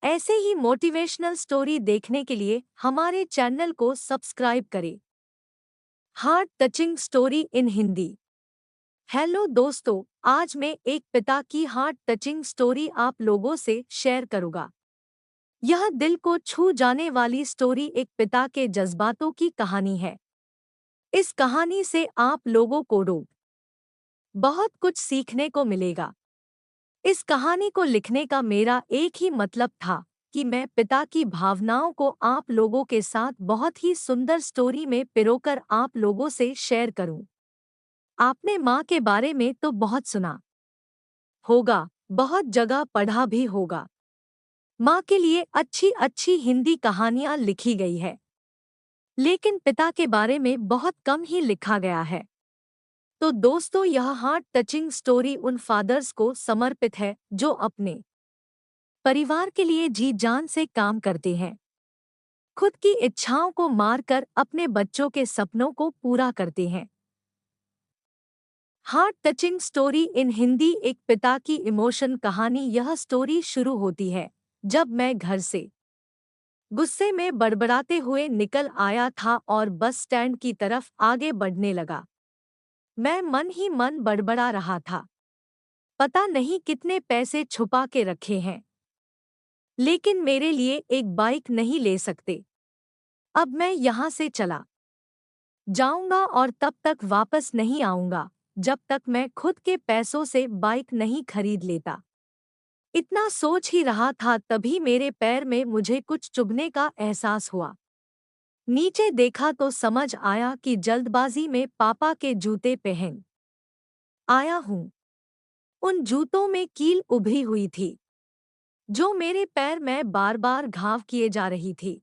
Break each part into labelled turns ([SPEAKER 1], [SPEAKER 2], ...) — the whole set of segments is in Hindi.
[SPEAKER 1] ऐसे ही मोटिवेशनल स्टोरी देखने के लिए हमारे चैनल को सब्सक्राइब करें। Heart touching story in Hindi. Hello दोस्तों, आज मैं एक पिता की हार्ट टचिंग स्टोरी आप लोगों से शेयर करूंगा। यह दिल को छू जाने वाली स्टोरी एक पिता के जज्बातों की कहानी है। इस कहानी से आप लोगों को बहुत कुछ सीखने को मिलेगा। इस कहानी को लिखने का मेरा एक ही मतलब था कि मैं पिता की भावनाओं को आप लोगों के साथ बहुत ही सुंदर स्टोरी में पिरोकर आप लोगों से शेयर करूं। आपने माँ के बारे में तो बहुत सुना होगा, बहुत जगह पढ़ा भी होगा। माँ के लिए अच्छी अच्छी हिंदी कहानियाँ लिखी गई है, लेकिन पिता के बारे में बहुत कम ही लिखा गया है। तो दोस्तों, यह हार्ट टचिंग स्टोरी उन फादर्स को समर्पित है जो अपने परिवार के लिए जी जान से काम करते हैं, खुद की इच्छाओं को मारकर अपने बच्चों के सपनों को पूरा करते हैं। Heart touching story in Hindi एक पिता की इमोशन कहानी। यह स्टोरी शुरू होती है जब मैं घर से गुस्से में बड़बड़ाते हुए निकल आया था और बस स्टैंड की तरफ आगे बढ़ने लगा। मैं मन ही मन बड़बड़ा रहा था, पता नहीं कितने पैसे छुपा के रखे हैं, लेकिन मेरे लिए एक बाइक नहीं ले सकते। अब मैं यहाँ से चला जाऊंगा और तब तक वापस नहीं आऊंगा जब तक मैं खुद के पैसों से बाइक नहीं खरीद लेता। इतना सोच ही रहा था, तभी मेरे पैर में मुझे कुछ चुभने का एहसास हुआ। नीचे देखा तो समझ आया कि जल्दबाजी में पापा के जूते पहन आया हूँ। उन जूतों में कील उभरी हुई थी, जो मेरे पैर में बार बार घाव किए जा रही थी।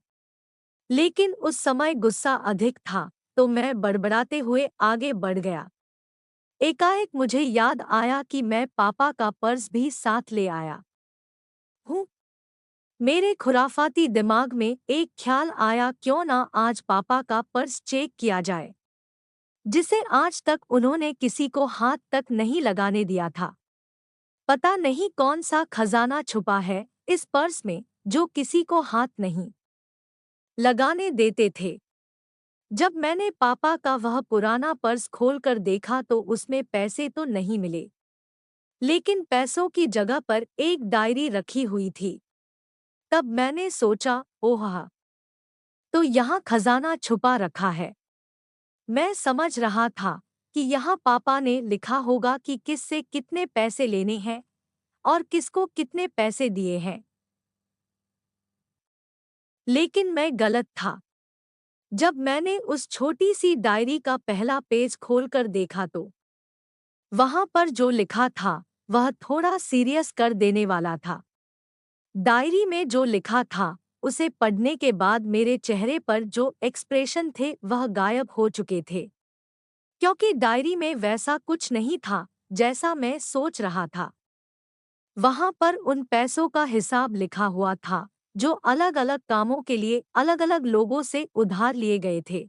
[SPEAKER 1] लेकिन उस समय गुस्सा अधिक था, तो मैं बड़बड़ाते हुए आगे बढ़ गया। एकाएक मुझे याद आया कि मैं पापा का पर्स भी साथ ले आया हूँ। मेरे खुराफाती दिमाग में एक ख्याल आया, क्यों ना आज पापा का पर्स चेक किया जाए, जिसे आज तक उन्होंने किसी को हाथ तक नहीं लगाने दिया था। पता नहीं कौन सा खजाना छुपा है इस पर्स में जो किसी को हाथ नहीं लगाने देते थे। जब मैंने पापा का वह पुराना पर्स खोलकर देखा तो उसमें पैसे तो नहीं मिले, लेकिन पैसों की जगह पर एक डायरी रखी हुई थी। तब मैंने सोचा, ओह, तो यहाँ खजाना छुपा रखा है। मैं समझ रहा था कि यहाँ पापा ने लिखा होगा कि किससे कितने पैसे लेने हैं और किसको कितने पैसे दिए हैं। लेकिन मैं गलत था। जब मैंने उस छोटी सी डायरी का पहला पेज खोलकर देखा तो वहां पर जो लिखा था वह थोड़ा सीरियस कर देने वाला था। डायरी में जो लिखा था उसे पढ़ने के बाद मेरे चेहरे पर जो एक्सप्रेशन थे वह गायब हो चुके थे, क्योंकि डायरी में वैसा कुछ नहीं था जैसा मैं सोच रहा था। वहां पर उन पैसों का हिसाब लिखा हुआ था जो अलग अलग कामों के लिए अलग अलग लोगों से उधार लिए गए थे।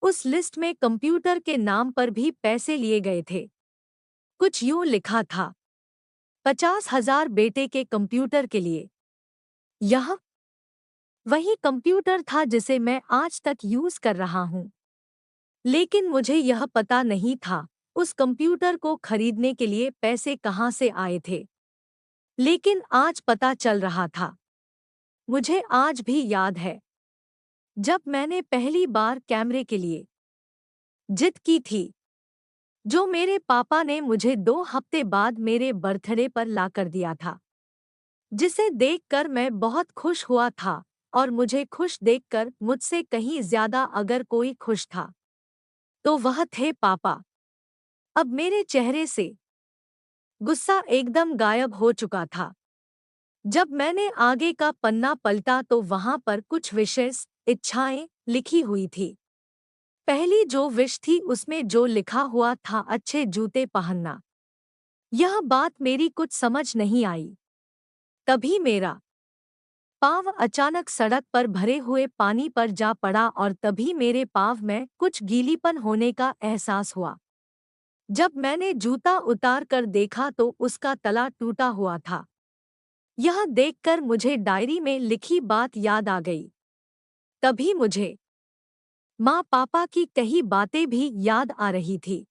[SPEAKER 1] उस लिस्ट में कंप्यूटर के नाम पर भी पैसे लिए गए थे। कुछ यूं लिखा था, 50,000 बेटे के कंप्यूटर के लिए। यह वही कंप्यूटर था जिसे मैं आज तक यूज कर रहा हूँ। लेकिन मुझे यह पता नहीं था उस कंप्यूटर को खरीदने के लिए पैसे कहाँ से आए थे। लेकिन आज पता चल रहा था। मुझे आज भी याद है जब मैंने पहली बार कैमरे के लिए जिद की थी, जो मेरे पापा ने मुझे 2 हफ्ते बाद मेरे बर्थडे पर ला कर दिया था, जिसे देखकर मैं बहुत खुश हुआ था। और मुझे खुश देखकर मुझसे कहीं ज्यादा अगर कोई खुश था तो वह थे पापा। अब मेरे चेहरे से गुस्सा एकदम गायब हो चुका था। जब मैंने आगे का पन्ना पलटा तो वहां पर कुछ विशेष इच्छाएं लिखी हुई थी। पहली जो विश थी उसमें जो लिखा हुआ था, अच्छे जूते पहनना। यह बात मेरी कुछ समझ नहीं आई। तभी मेरा पाँव अचानक सड़क पर भरे हुए पानी पर जा पड़ा और तभी मेरे पाँव में कुछ गीलीपन होने का एहसास हुआ। जब मैंने जूता उतार कर देखा तो उसका तला टूटा हुआ था। यह देखकर मुझे डायरी में लिखी बात याद आ गई। तभी मुझे माँ पापा की कही बातें भी याद आ रही थी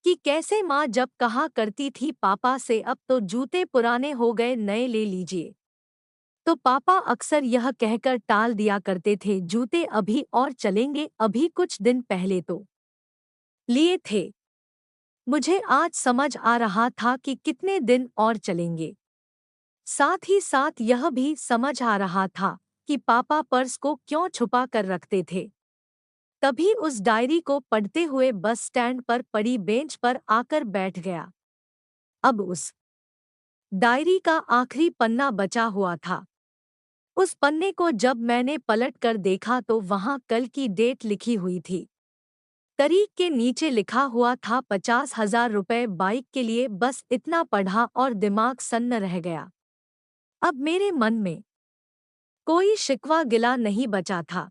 [SPEAKER 1] कि कैसे माँ जब कहा करती थी पापा से अब तो जूते पुराने हो गए नए ले लीजिए, तो पापा अक्सर यह कहकर टाल दिया करते थे जूते अभी और चलेंगे, अभी कुछ दिन पहले तो लिए थे। मुझे आज समझ आ रहा था कि कितने दिन और चलेंगे। साथ ही साथ यह भी समझ आ रहा था कि पापा पर्स को क्यों छुपा कर रखते थे। तभी उस डायरी को पढ़ते हुए बस स्टैंड पर पड़ी बेंच पर आकर बैठ गया। अब उस डायरी का आखिरी पन्ना बचा हुआ था। उस पन्ने को जब मैंने पलट कर देखा तो वहां कल की डेट लिखी हुई थी। तारीख के नीचे लिखा हुआ था 50,000 रुपये बाइक के लिए। बस इतना पढ़ा और दिमाग सन्न रह गया। अब मेरे मन में कोई शिकवा गिला नहीं बचा था।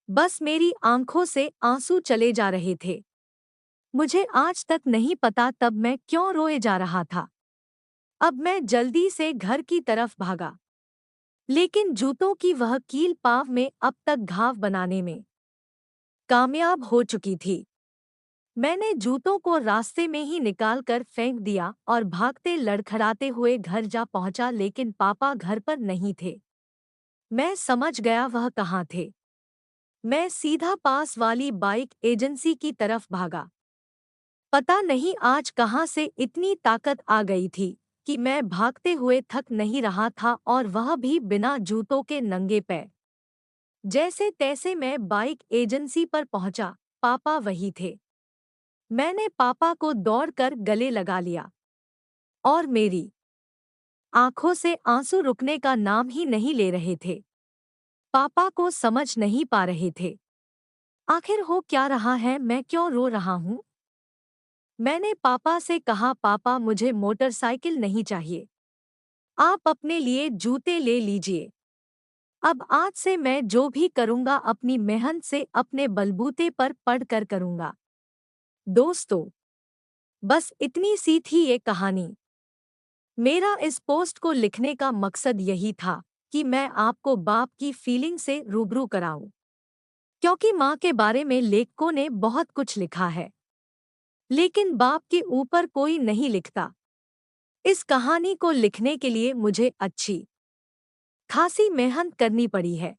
[SPEAKER 1] बस मेरी आंखों से आंसू चले जा रहे थे। मुझे आज तक नहीं पता तब मैं क्यों रोए जा रहा था। अब मैं जल्दी से घर की तरफ भागा, लेकिन जूतों की वह कील पाँव में अब तक घाव बनाने में कामयाब हो चुकी थी। मैंने जूतों को रास्ते में ही निकाल कर फेंक दिया और भागते लड़खड़ाते हुए घर जा पहुंचा, लेकिन पापा घर पर नहीं थे। मैं समझ गया वह कहाँ थे। मैं सीधा पास वाली बाइक एजेंसी की तरफ भागा। पता नहीं आज कहाँ से इतनी ताकत आ गई थी कि मैं भागते हुए थक नहीं रहा था, और वह भी बिना जूतों के नंगे पैर। जैसे तैसे मैं बाइक एजेंसी पर पहुंचा। पापा वही थे। मैंने पापा को दौड़कर गले लगा लिया और मेरी आंखों से आंसू रुकने का नाम ही नहीं ले रहे थे। पापा को समझ नहीं पा रहे थे आखिर हो क्या रहा है, मैं क्यों रो रहा हूँ। मैंने पापा से कहा पापा मुझे मोटरसाइकिल नहीं चाहिए, आप अपने लिए जूते ले लीजिए। अब आज से मैं जो भी करूँगा अपनी मेहनत से अपने बलबूते पर पढ़कर करूँगा। दोस्तों, बस इतनी सी थी ये कहानी। मेरा इस पोस्ट को लिखने का मकसद यही था कि मैं आपको बाप की फीलिंग से रूबरू कराऊं, क्योंकि माँ के बारे में लेखकों ने बहुत कुछ लिखा है, लेकिन बाप के ऊपर कोई नहीं लिखता। इस कहानी को लिखने के लिए मुझे अच्छी खासी मेहनत करनी पड़ी है।